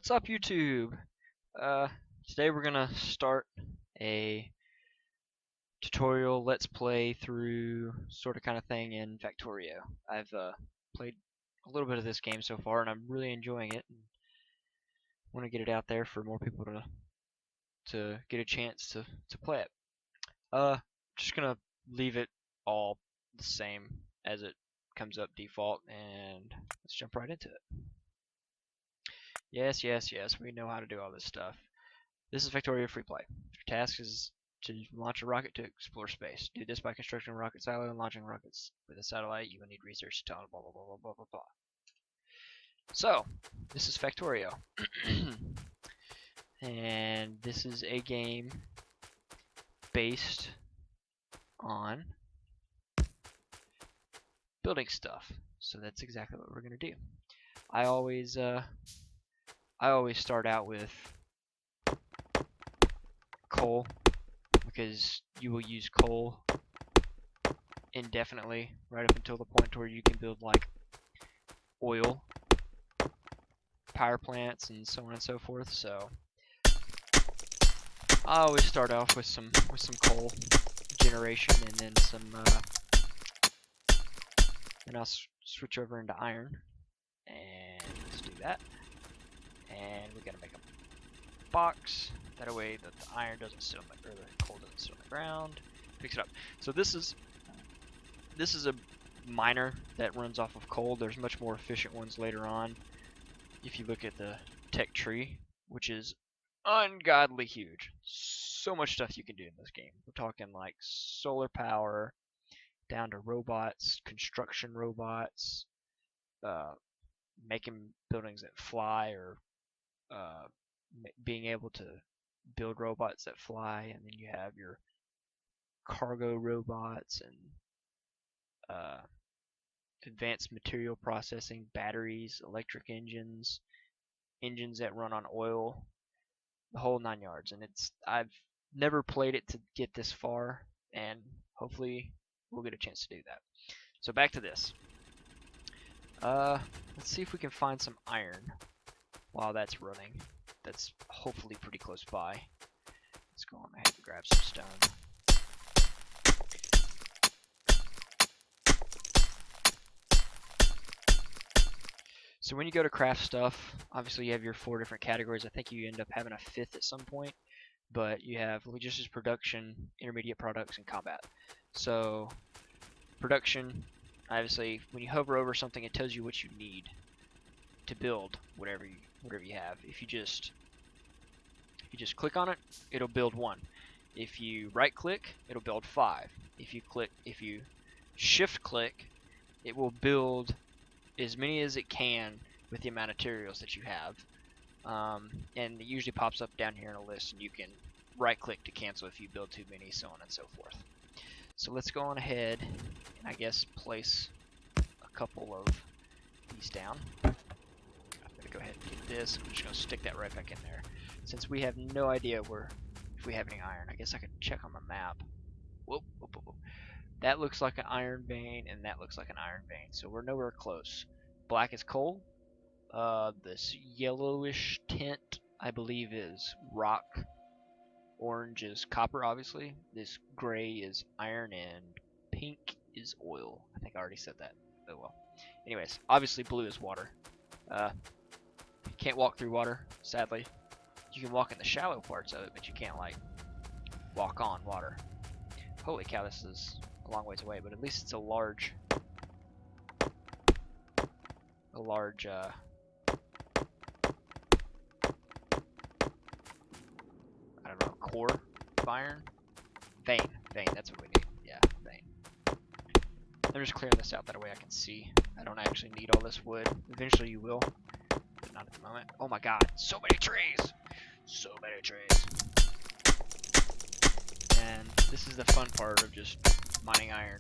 What's up, YouTube? Today we're gonna start a tutorial let's play through sort of kind of thing in Factorio. I've played a little bit of this game so far and I'm really enjoying it and want to get it out there for more people to get a chance to play it. Just gonna leave it all the same as it comes up default, and let's jump right into it. Yes, we know how to do all this stuff. This is Factorio Free Play. Your task is to launch a rocket to explore space. Do this by constructing a rocket silo and launching rockets with a satellite. You will need research to blah blah blah blah blah blah blah. So, this is Factorio. And this is a game based on building stuff. So that's exactly what we're gonna do. I always start out with coal, because you will use coal indefinitely right up until the point where you can build like oil power plants and so on and so forth. So I always start off with some coal generation, and then then I'll switch over into iron, and let's do that. And we gotta make a box. That way the iron doesn't sit on the, or the coal doesn't sit on the ground. Picks it up. So this is a miner that runs off of coal. There's much more efficient ones later on. If you look at the tech tree, which is ungodly huge. So much stuff you can do in this game. We're talking like solar power, down to robots, construction robots, making buildings that fly, or being able to build robots that fly, and then you have your cargo robots and advanced material processing, batteries, electric engines, engines that run on oil, the whole 9 yards. And I've never played it to get this far, and hopefully we'll get a chance to do that. So back to this. Let's see if we can find some iron while that's running. That's hopefully pretty close by. Let's go on ahead and grab some stone. So when you go to craft stuff, obviously you have your 4 different categories. I think you end up having a 5th at some point, but you have logistics, production, intermediate products, and combat. So production, obviously when you hover over something, it tells you what you need to build whatever you have. If you just click on it, it'll build 1. If you right click, it'll build 5. If you shift click, it will build as many as it can with the amount of materials that you have. And it usually pops up down here in a list, and you can right click to cancel if you build too many, so on and so forth. So let's go on ahead and I guess place a couple of these down. I'm gonna go ahead and get this. I'm just gonna stick that right back in there. Since we have no idea if we have any iron, I guess I could check on the map. Whoop, whoop, whoop, whoop. That looks like an iron vein, and that looks like an iron vein, so we're nowhere close. Black is coal. This yellowish tint, I believe, is rock. Orange is copper, obviously. This gray is iron, and pink is oil. I think I already said that. Oh well. Anyways, obviously blue is water. Can't walk through water, sadly. You can walk in the shallow parts of it, but you can't, like, walk on water. Holy cow, this is a long ways away, but at least it's a large I don't know, core of iron? Vein, that's what we need. Yeah, vein. I'm just clearing this out, that way I can see. I don't actually need all this wood. Eventually you will, but not at the moment. Oh my god, so many trees! So many trees. And this is the fun part of just mining iron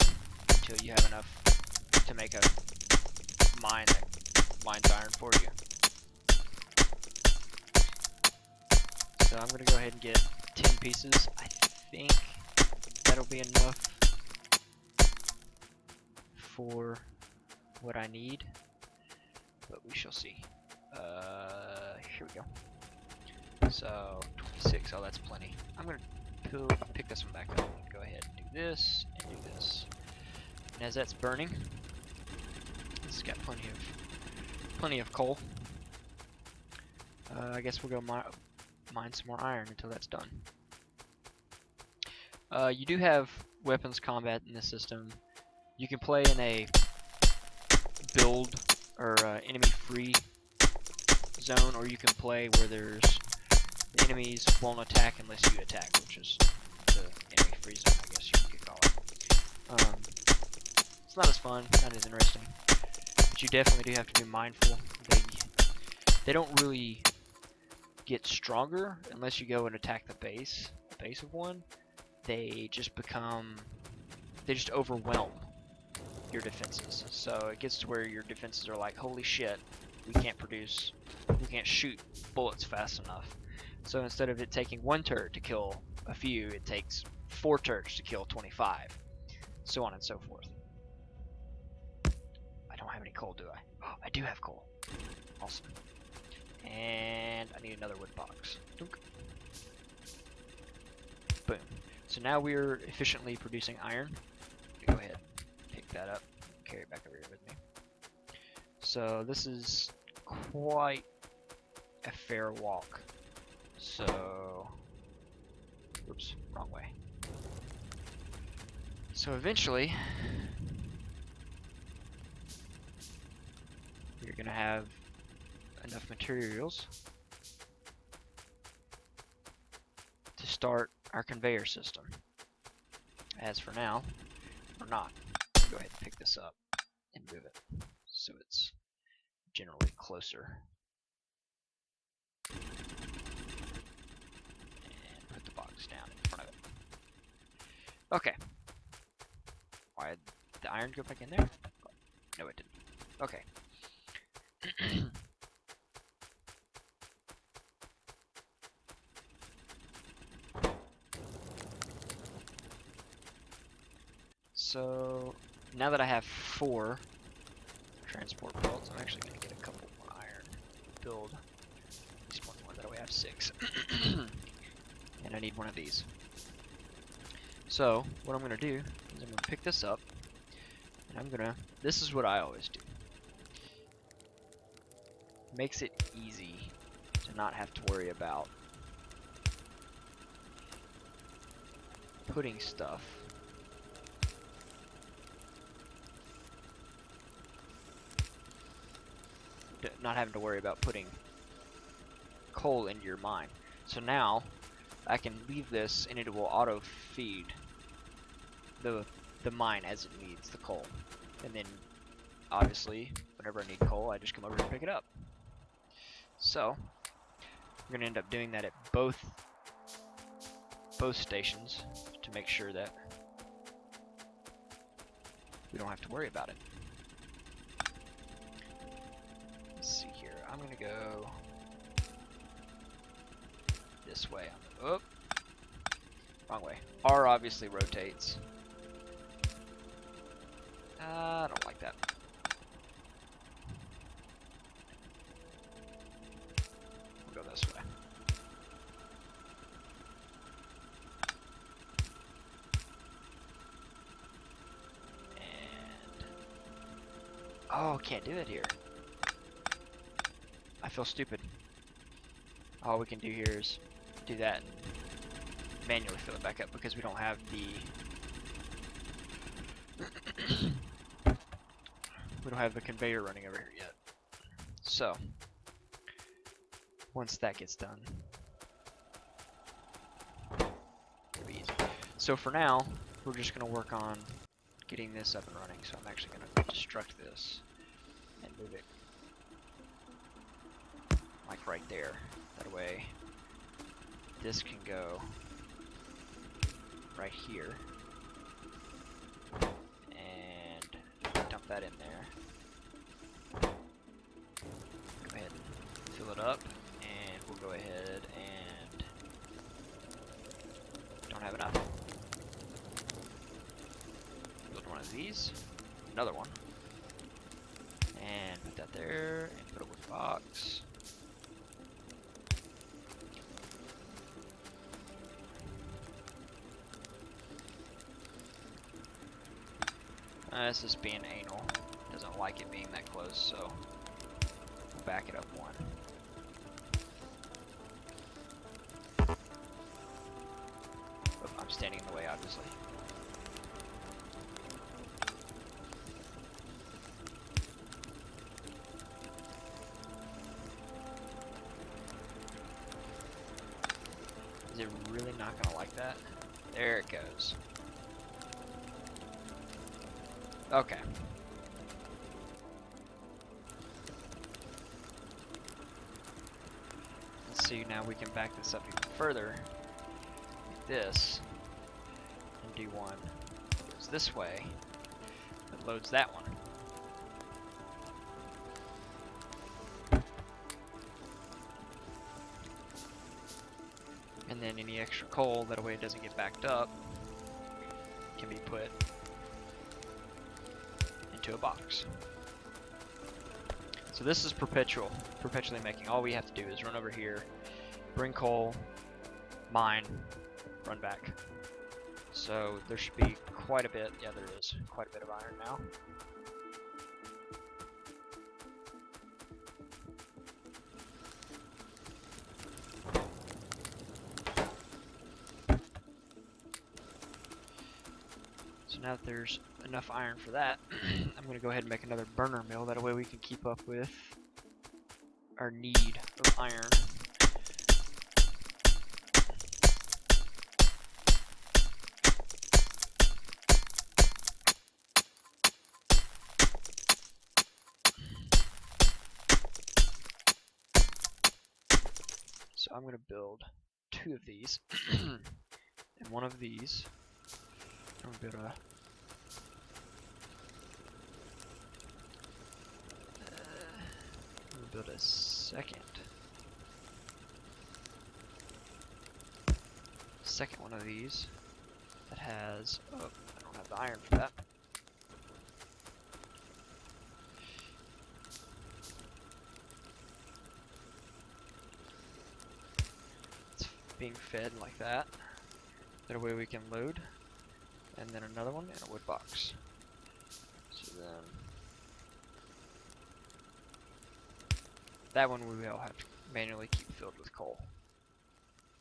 until you have enough to make a mine that mines iron for you. So I'm going to go ahead and get 10 pieces. I think that'll be enough for what I need, but we shall see. Here we go. So 26. Oh, that's plenty. I'm gonna pick this one back up. Go ahead and do this and do this. And as that's burning, this has got plenty of coal. I guess we'll go mine some more iron until that's done. You do have weapons combat in this system. You can play in a build or enemy-free zone, or you can play where the enemies won't attack unless you attack, which is the enemy-free zone, I guess you could call it. It's not as fun, not as interesting, but you definitely do have to be mindful. They don't really get stronger unless you go and attack the base of one. They just overwhelm your defenses. So it gets to where your defenses are like, holy shit, we can't shoot bullets fast enough. So instead of it taking one turret to kill a few, it takes 4 turrets to kill 25. So on and so forth. I don't have any coal, do I? Oh, I do have coal. Awesome. And I need another wood box. Dunk. Boom. So now we're efficiently producing iron. Go ahead, pick that up, carry it back over here with me. So this is quite a fair walk. So, oops, wrong way. So eventually, you're gonna have enough materials to start our conveyor system. As for now, we're not. I'll go ahead and pick this up and move it so it's generally closer. And put the box down in front of it. Okay. Why did the iron go back in there? No, it didn't. Okay. So now that I have 4 transport belts, I'm actually going to get a couple more iron. Build at least one more, that way I have 6. And I need one of these. So what I'm going to do is I'm going to pick this up, and this is what I always do. Makes it easy to not have to worry about putting stuff not having to worry about putting coal into your mine. So now I can leave this and it will auto feed the mine as it needs the coal. And then obviously whenever I need coal, I just come over and pick it up. So we're gonna end up doing that at both stations to make sure that we don't have to worry about it. Let's see here. I'm gonna go this way. Oh, wrong way. R obviously rotates. I don't like that. We'll go this way. And oh, can't do it here. I feel stupid. All we can do here is do that and manually fill it back up because we don't have the conveyor running over here yet. So once that gets done, it'll be easy. So for now, we're just going to work on getting this up and running. So I'm actually going to destruct this and move it like right there. That way this can go right here and dump that in there. Go ahead and fill it up, and we'll go ahead and don't have enough. Build one of these, another one, and put Put that there and put a wood box. This is being anal. Doesn't like it being that close, so we'll back it up one. Oh, I'm standing in the way, obviously. Is it really not gonna like that? There it goes. Okay. Let's see, now we can back this up even further. Like this. And do one. Goes this way. That loads that one. And then any extra coal, that way it doesn't get backed up, can be put into a box. So this is perpetually making. All we have to do is run over here, bring coal, mine, run back. So there should be quite a bit, yeah there is, quite a bit of iron now. So now that there's enough iron for that, I'm going to go ahead and make another burner mill. That way we can keep up with our need of iron. So I'm going to build 2 of these, and one of these. I'm going to build a second one of these that has, oh, I don't have the iron for that. It's being fed like that. That way we can load. And then another one in a wood box. So then that one we will have to manually keep filled with coal.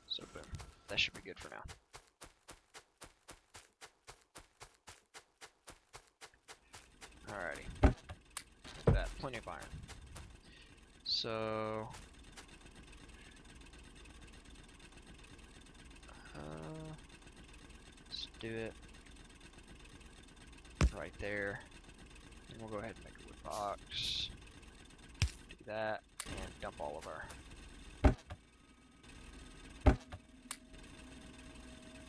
So boom, that should be good for now. Alrighty, that plenty of iron. So let's do it right there, and we'll go ahead and make a wood box. Do that and dump all of our.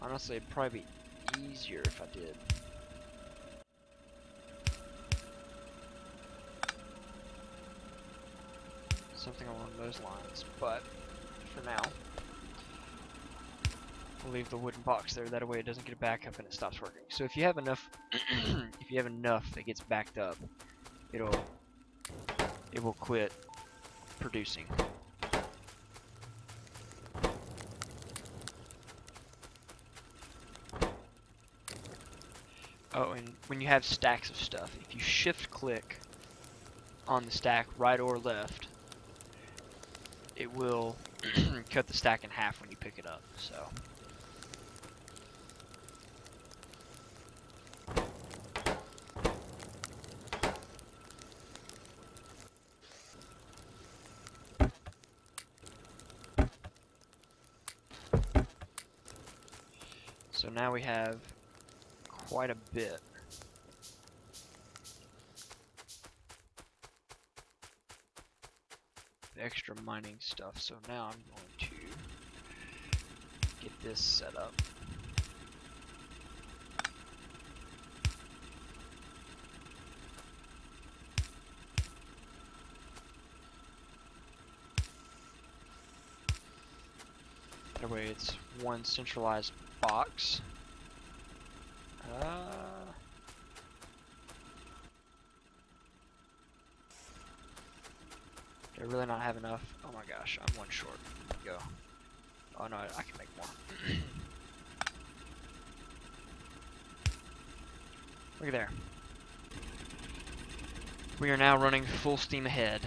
Honestly, it'd probably be easier if I did. Something along those lines, but for now, we'll leave the wooden box there. That way it doesn't get back up and it stops working. So if you have enough, if you have enough that gets backed up, it will quit producing. Oh, and when you have stacks of stuff, if you shift click on the stack right or left, it will cut the stack in half when you pick it up. So now we have quite a bit. Extra mining stuff. So now I'm going to get this set up. That way it's one centralized box. Do I really not have enough? Oh my gosh, I'm one short. Go. Oh no, I can make more. Look at there. We are now running full steam ahead,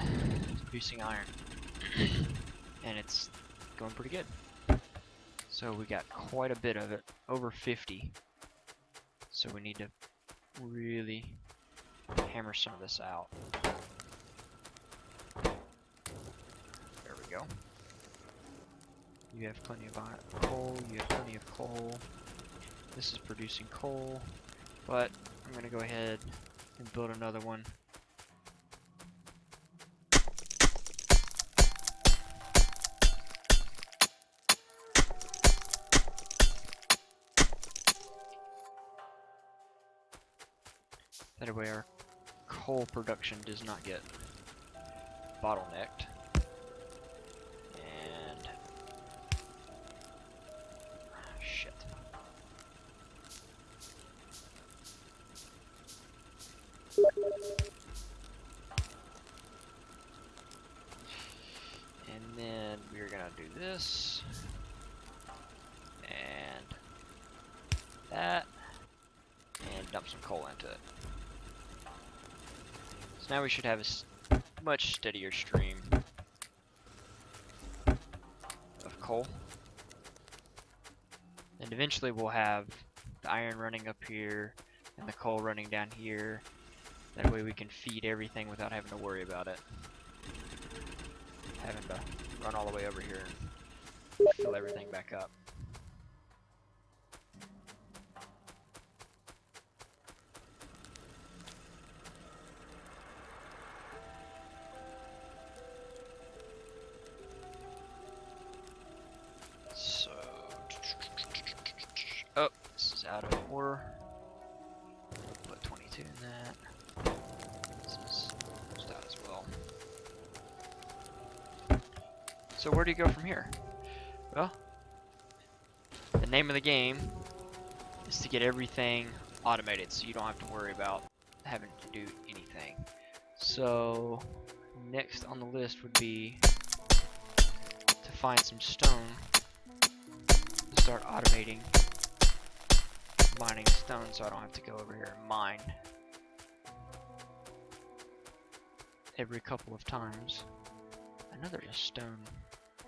producing iron. And it's going pretty good. So we got quite a bit of it, over 50. So we need to really hammer some of this out. There we go. You have plenty of coal, you have plenty of coal. This is producing coal, but I'm going to go ahead and build another one. That way our coal production does not get bottlenecked. And shit. And then we're gonna do this and that and dump some coal into it. So now we should have a much steadier stream of coal. And eventually we'll have the iron running up here and the coal running down here. That way we can feed everything without having to worry about it. Having to run all the way over here and fill everything back up. So, oh, this is out of ore. Put 22 in that. This is almost out as well. So where do you go from here? Well, the name of the game is to get everything automated so you don't have to worry about having to do anything. So next on the list would be to find some stone to start automating mining stone so I don't have to go over here and mine every couple of times. I know there's a stone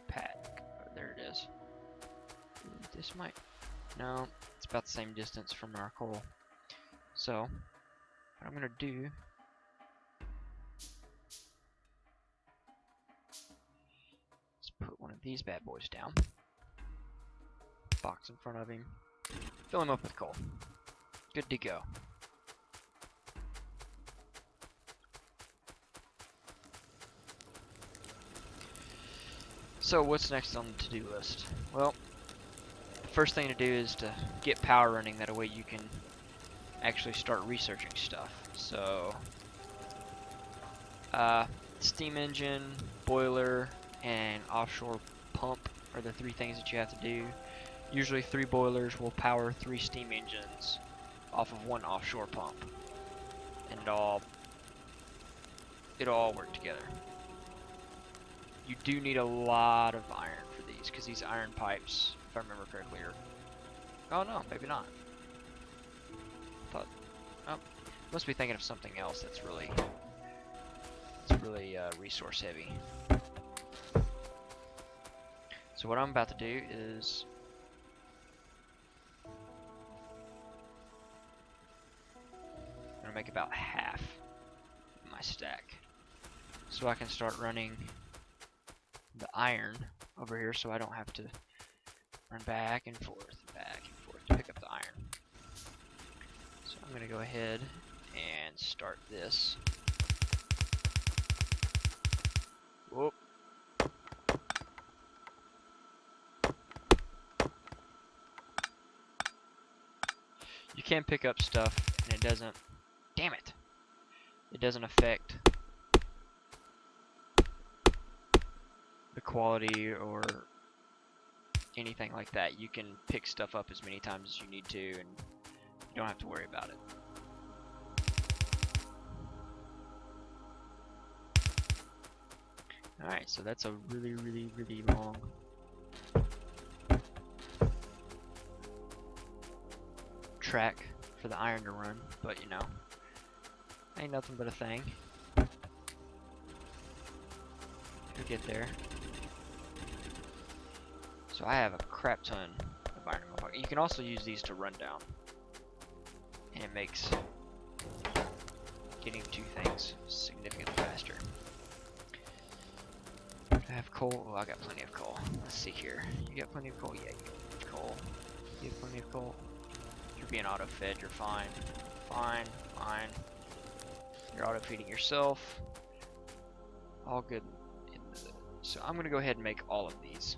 pad. Oh, there it is. This might... No, it's about the same distance from our coal. So, what I'm going to do... is put one of these bad boys down. Box in front of him. Fill him up with coal. Good to go. So what's next on the to-do list? Well, the first thing to do is to get power running. That way you can actually start researching stuff. So, steam engine, boiler, and offshore pump are the three things that you have to do. Usually 3 boilers will power 3 steam engines off of 1 offshore pump. And it'll all work together. You do need a lot of iron for these, because these iron pipes, if I remember correctly, are... Oh no, maybe not. Thought... Oh, must be thinking of something else that's really resource heavy. So what I'm about to do is... I'm going to make about half of my stack. So I can start running the iron over here so I don't have to run back and forth to pick up the iron. So I'm going to go ahead and start this. Whoop. You can pick up stuff and it doesn't, damn it, it doesn't affect the quality or anything like that. You can pick stuff up as many times as you need to and you don't have to worry about it. Alright, so that's a really, really, really long track for the iron to run, but you know, ain't nothing but a thing. We'll get there. So I have a crap ton of iron in my pocket. You can also use these to run down, and it makes getting to things significantly faster. Do I have coal? Oh, I got plenty of coal. Let's see here. You got plenty of coal? Yeah, you got coal. You have plenty of coal. You're being auto-fed. You're fine. Fine. Fine. You're auto-feeding yourself. All good. So I'm going to go ahead and make all of these.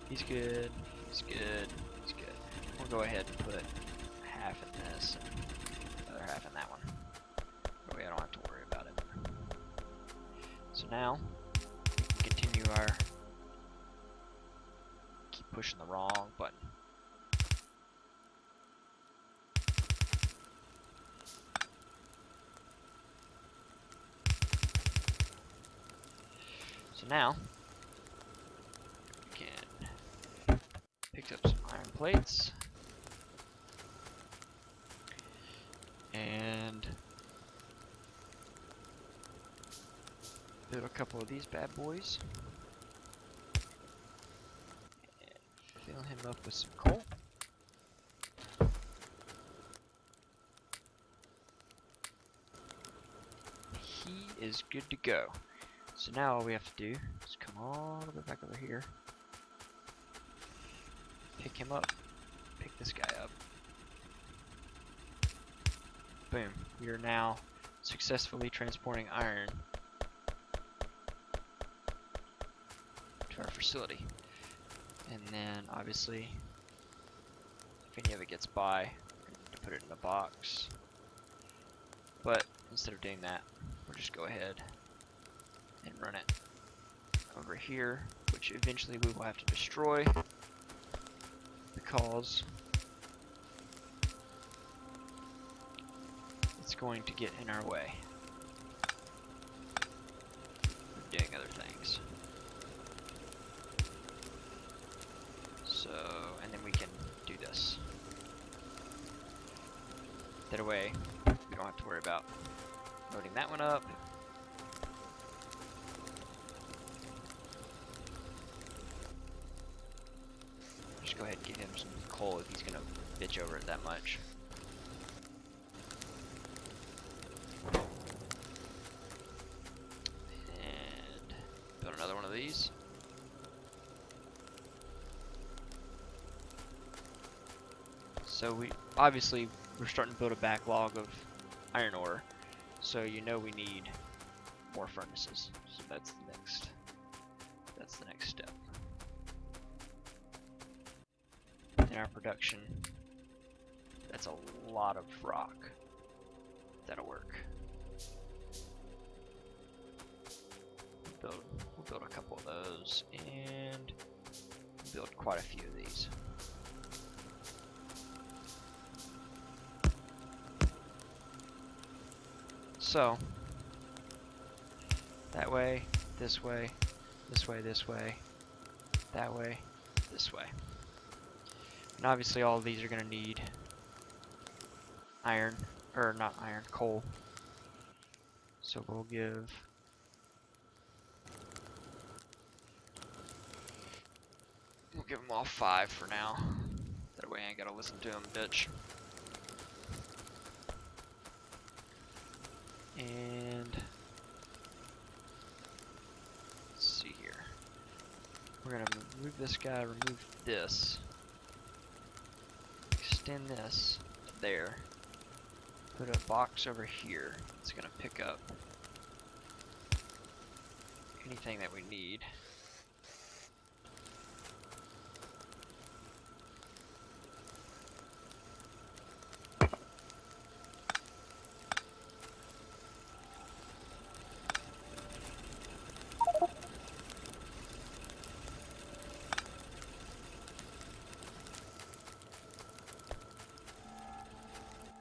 He's good. He's good. He's good. We'll go ahead and put half in this and the other half in that one. That way I don't have to worry about it. So now we can continue our. Keep pushing the wrong button. So now we can pick up some iron plates and build a couple of these bad boys and fill him up with some coal. He is good to go. So now all we have to do is come all the way back over here, pick him up, pick this guy up. Boom. We are now successfully transporting iron to our facility. And then obviously, if any of it gets by, we're going to put it in a box. But instead of doing that, we'll just go ahead and run it over here, which eventually we will have to destroy because it's going to get in our way of doing other things. So, and then we can do this. That way, we don't have to worry about loading that one up. Just go ahead and give him some coal if he's gonna bitch over it that much. And build another one of these. So we're starting to build a backlog of iron ore, so you know we need more furnaces. So that's the next step in our production. That's a lot of rock. That'll work. We'll build a couple of those and build quite a few of these. So that way, this way, this way, this way, that way, this way. And obviously all of these are going to need iron, or not iron, coal. So we'll give them all 5 for now. That way I ain't got to listen to them, bitch. And let's see here. We're gonna remove this guy, remove this, extend this to there, put a box over here. It's gonna pick up anything that we need.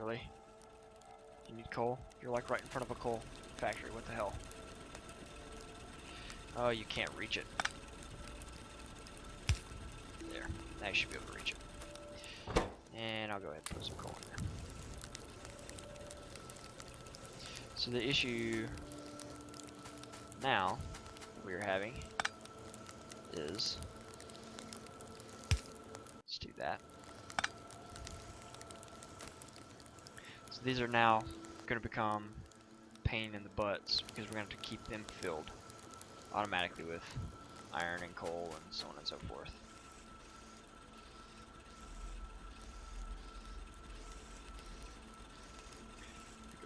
Really? You need coal? You're like right in front of a coal factory. What the hell? Oh, you can't reach it. There. Now you should be able to reach it. And I'll go ahead and put some coal in there. So the issue now that we're having is, let's do that. So these are now going to become pain in the butts because we're going to have to keep them filled automatically with iron and coal and so on and so forth.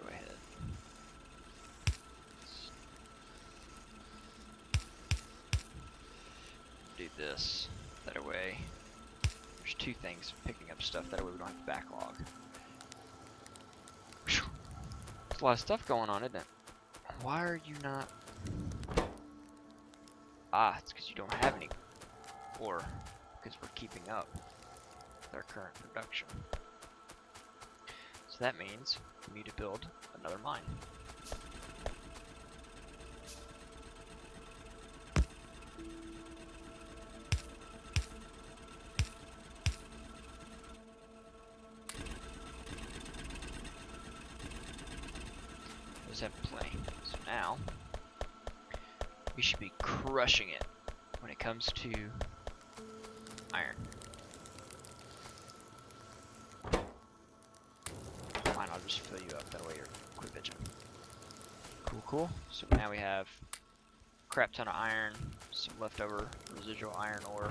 Go ahead. Do this. That way, there's two things picking up stuff. That way we don't have to backlog. Whew. There's a lot of stuff going on, isn't it? Why are you not? Ah, it's because you don't have any. Or because we're keeping up with our current production. So that means we need to build another mine. Those have plenty. So now we should be crushing it when it comes to iron. Fine, I'll just fill you up. That way you're quit bitching. Cool, cool. So now we have a crap ton of iron, some leftover residual iron ore.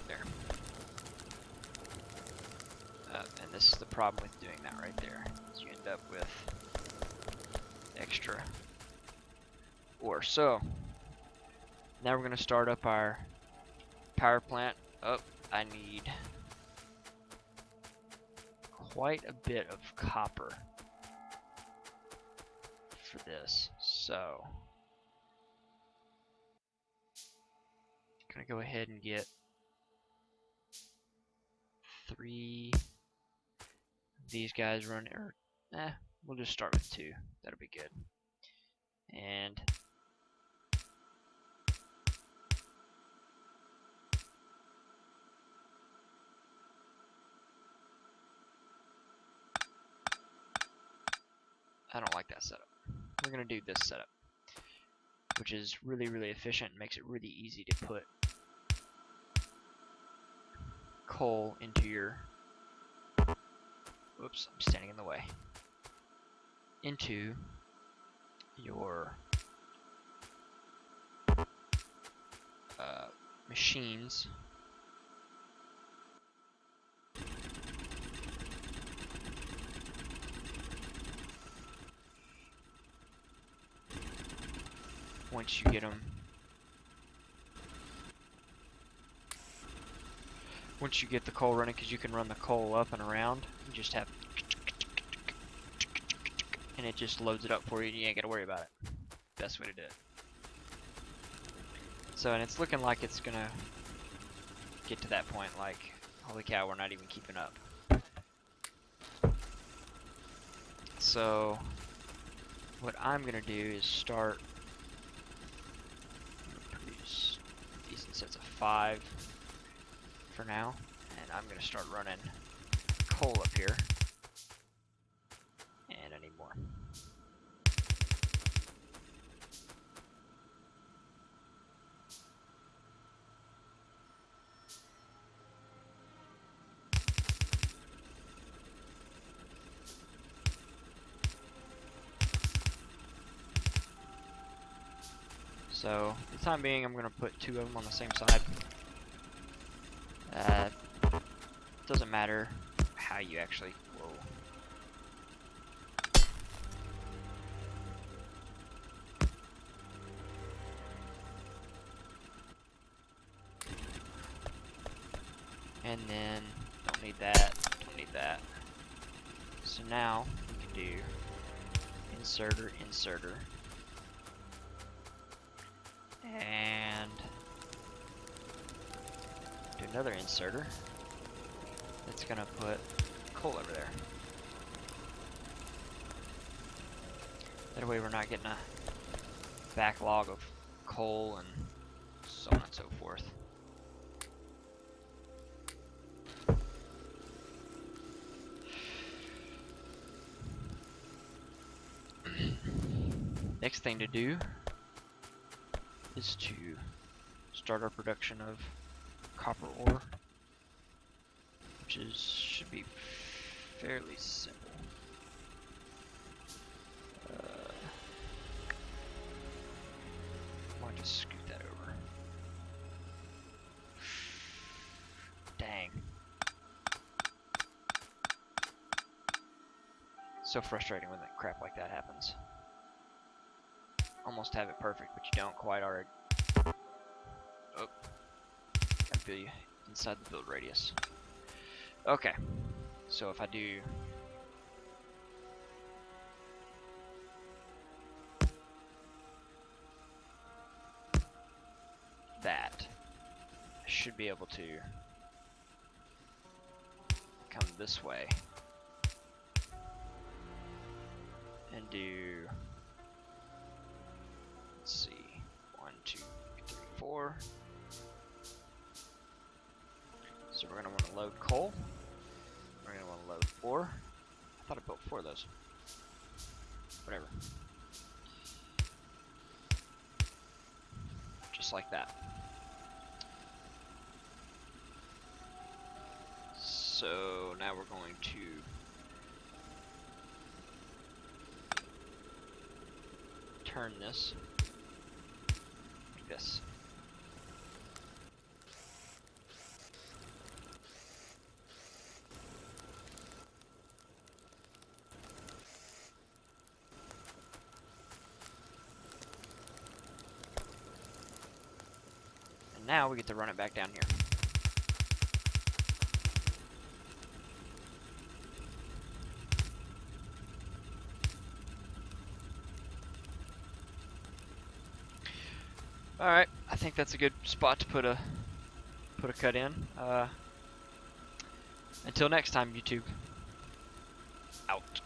There. And this is the problem with doing that right there. Is you end up with extra ore. So now we're going to start up our power plant. Oh, I need quite a bit of copper for this. So I'm going to go ahead and get 3 of these guys running, or we'll just start with 2. That'll be good. And I don't like that setup. We're going to do this setup, which is really, really efficient and makes it really easy to put coal into your, whoops, I'm standing in the way, into your machines. Once you get them, once you get the coal running, because you can run the coal up and around, you just have, and it just loads it up for you, and you ain't got to worry about it. Best way to do it. So, and it's looking like it's gonna get to that point, like, holy cow, we're not even keeping up. So what I'm gonna do is start produce decent sets of 5 for now, and I'm gonna start running coal up here, and I need more. So, for the time being, I'm going to put 2 of them on the same side. Doesn't matter how you actually, whoa. And then, don't need that, don't need that. So now, we can do inserter, inserter. And do another inserter that's gonna put coal over there. That way we're not getting a backlog of coal and so on and so forth. Next thing to do is to start our production of copper ore, which should be fairly simple. Might just scoot that over. Dang. So frustrating when that crap like that happens. Almost have it perfect, but you don't quite already. Oh. Gotta feel you inside the build radius. Okay. So if I do that, I should be able to come this way and do, let's see, 1, 2, 3, 4. So we're gonna want to load coal. We're gonna want to load ore. I thought I built 4 of those. Whatever. Just like that. So now we're going to turn this like this. And now we get to run it back down here. Alright, I think that's a good spot to put a cut in. Until next time, YouTube. Out.